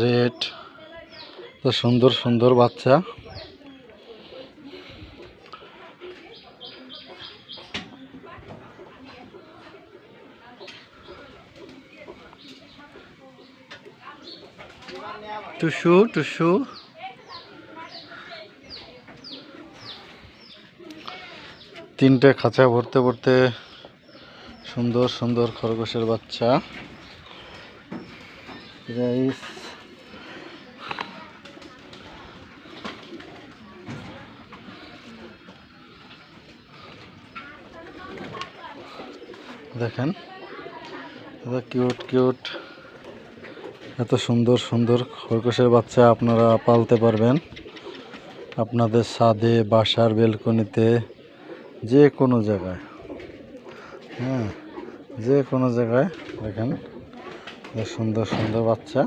Red, তো সুন্দর সুন্দর বাচ্চা। টুসু টুসু, তিনটে খাঁচা ভরতে ভরতে সুন্দর সুন্দর খরগোশের বাচ্চা। দেখেন কিউট কিউট, এত সুন্দর সুন্দর খরগোশের বাচ্চা আপনারা পালতে পারবেন আপনাদের ছাদে, বাসার বেলকনিতে, যে কোনো জায়গায়। হ্যাঁ, যে কোনো জায়গায়। দেখেন সুন্দর সুন্দর বাচ্চা।